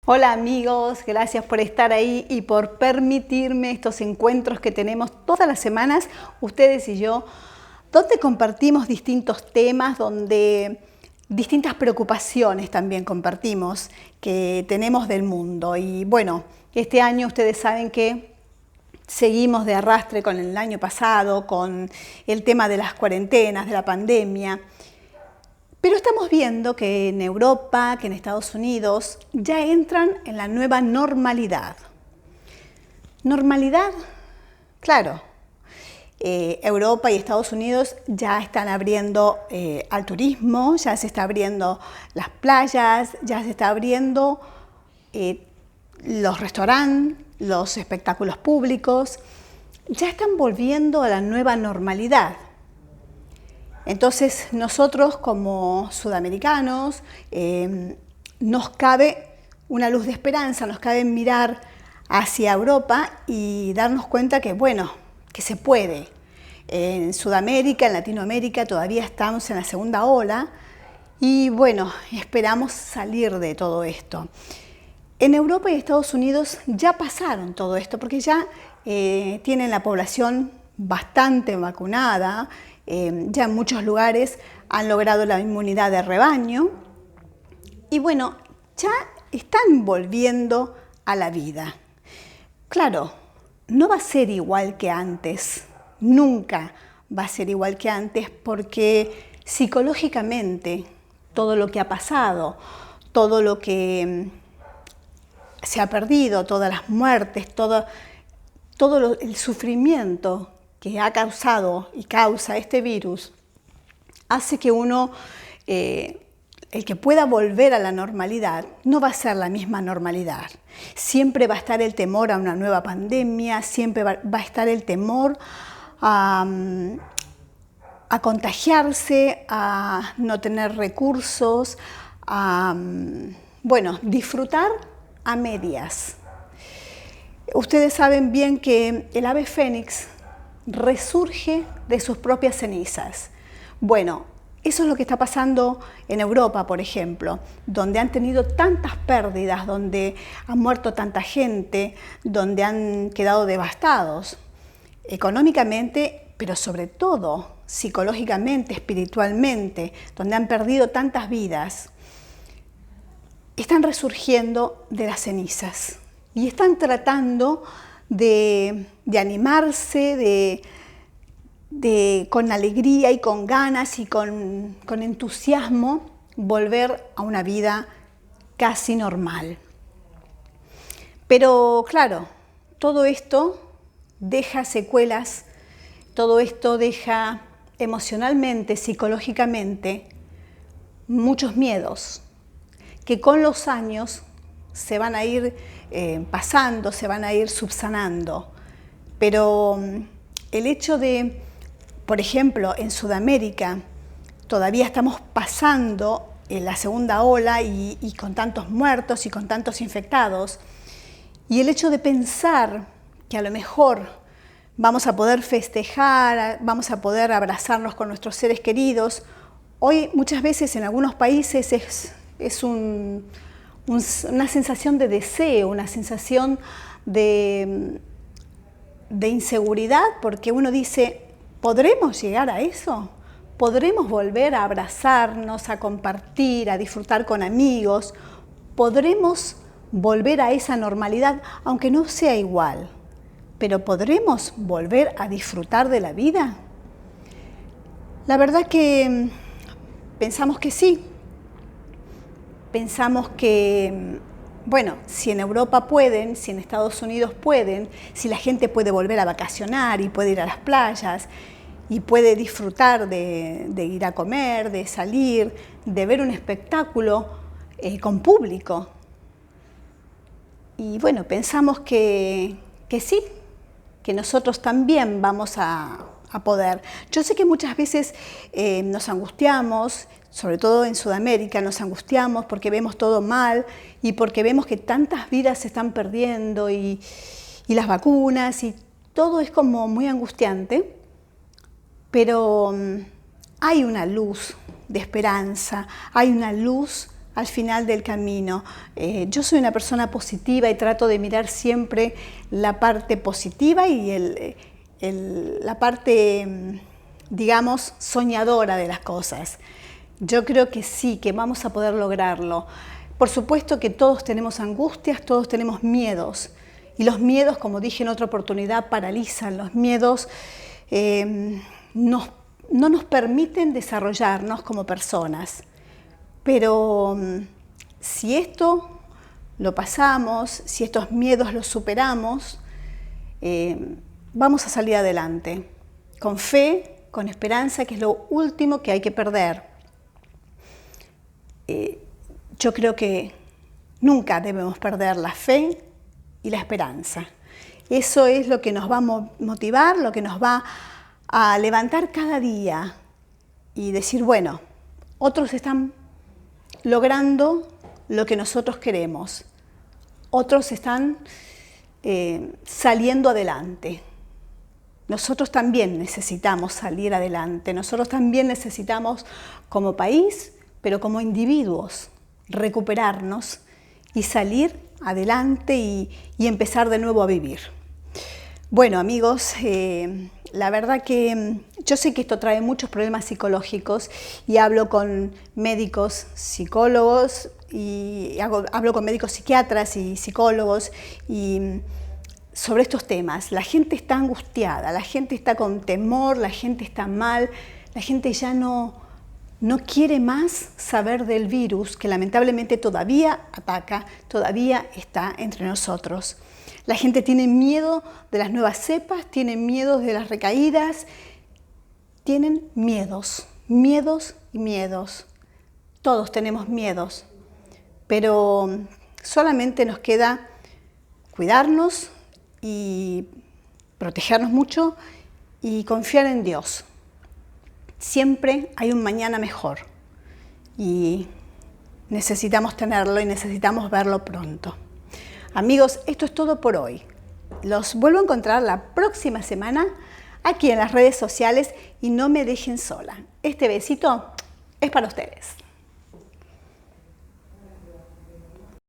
Hola amigos, gracias por estar ahí y por permitirme estos encuentros que tenemos todas las semanas, ustedes y yo, donde compartimos distintos temas, donde distintas preocupaciones también compartimos que tenemos del mundo. Y bueno, este año ustedes saben que seguimos de arrastre con el año pasado, con el tema de las cuarentenas, de la pandemia. Pero estamos viendo que en Europa, que en Estados Unidos, ya entran en la nueva normalidad. Normalidad, claro, Europa y Estados Unidos ya están abriendo al turismo, ya se está abriendo las playas, ya se está abriendo los restaurantes, los espectáculos públicos, ya están volviendo a la nueva normalidad. Entonces nosotros como sudamericanos nos cabe una luz de esperanza, nos cabe mirar hacia Europa y darnos cuenta que bueno, que se puede. En Sudamérica, en Latinoamérica todavía estamos en la segunda ola y bueno, esperamos salir de todo esto. En Europa y Estados Unidos ya pasaron todo esto porque ya tienen la población bastante vacunada. Ya en muchos lugares han logrado la inmunidad de rebaño y bueno, ya están volviendo a la vida. Claro, no va a ser igual que antes, nunca va a ser igual que antes porque psicológicamente todo lo que ha pasado, todo lo que se ha perdido, todas las muertes, todo el sufrimiento que ha causado y causa este virus, hace que uno, el que pueda volver a la normalidad, no va a ser la misma normalidad. Siempre va a estar el temor a una nueva pandemia, siempre va a estar el temor a contagiarse, a no tener recursos, a, bueno, disfrutar a medias. Ustedes saben bien que el ave fénix resurge de sus propias cenizas. Bueno, eso es lo que está pasando en Europa, por ejemplo, donde han tenido tantas pérdidas, donde ha muerto tanta gente, donde han quedado devastados económicamente, pero sobre todo psicológicamente, espiritualmente, donde han perdido tantas vidas. Están resurgiendo de las cenizas y están tratando de animarse, con alegría y con ganas y con entusiasmo volver a una vida casi normal. Pero claro, todo esto deja secuelas, todo esto deja emocionalmente, psicológicamente, muchos miedos que con los años se van a ir pasando, se van a ir subsanando. Pero el hecho de, por ejemplo, en Sudamérica, todavía estamos pasando en la segunda ola y con tantos muertos y con tantos infectados, y el hecho de pensar que a lo mejor vamos a poder festejar, vamos a poder abrazarnos con nuestros seres queridos, hoy muchas veces en algunos países es una sensación de deseo, una sensación de inseguridad, porque uno dice, ¿podremos llegar a eso? ¿Podremos volver a abrazarnos, a compartir, a disfrutar con amigos? ¿Podremos volver a esa normalidad, aunque no sea igual? ¿Pero podremos volver a disfrutar de la vida? La verdad que pensamos que sí. Pensamos que, bueno, si en Europa pueden, si en Estados Unidos pueden, si la gente puede volver a vacacionar y puede ir a las playas y puede disfrutar de ir a comer, de salir, de ver un espectáculo con público. Y bueno, pensamos que sí, que nosotros también vamos a poder. Yo sé que muchas veces nos angustiamos, sobre todo en Sudamérica, nos angustiamos porque vemos todo mal y porque vemos que tantas vidas se están perdiendo y las vacunas y todo es como muy angustiante, pero hay una luz de esperanza, hay una luz al final del camino. Yo soy una persona positiva y trato de mirar siempre la parte positiva y la parte, digamos, soñadora de las cosas. Yo creo que sí, que vamos a poder lograrlo. Por supuesto que todos tenemos angustias, todos tenemos miedos. Y los miedos, como dije en otra oportunidad, paralizan. Los miedos no nos permiten desarrollarnos como personas. Pero si esto lo pasamos, si estos miedos los superamos, vamos a salir adelante. Con fe, con esperanza, que es lo último que hay que perder. Yo creo que nunca debemos perder la fe y la esperanza. Eso es lo que nos va a motivar, lo que nos va a levantar cada día y decir, bueno, otros están logrando lo que nosotros queremos. Otros están saliendo adelante. Nosotros también necesitamos salir adelante. Nosotros también necesitamos, como país, pero como individuos, recuperarnos y salir adelante y empezar de nuevo a vivir. Bueno, amigos, la verdad que yo sé que esto trae muchos problemas psicológicos y hablo con médicos psicólogos y hablo con médicos psiquiatras y psicólogos y sobre estos temas. La gente está angustiada, la gente está con temor, la gente está mal, la gente ya no quiere más saber del virus que lamentablemente todavía ataca, todavía está entre nosotros. La gente tiene miedo de las nuevas cepas, tiene miedo de las recaídas, tienen miedos y miedos. Todos tenemos miedos, pero solamente nos queda cuidarnos y protegernos mucho y confiar en Dios. Siempre hay un mañana mejor y necesitamos tenerlo y necesitamos verlo pronto. Amigos, esto es todo por hoy. Los vuelvo a encontrar la próxima semana aquí en las redes sociales y no me dejen sola. Este besito es para ustedes.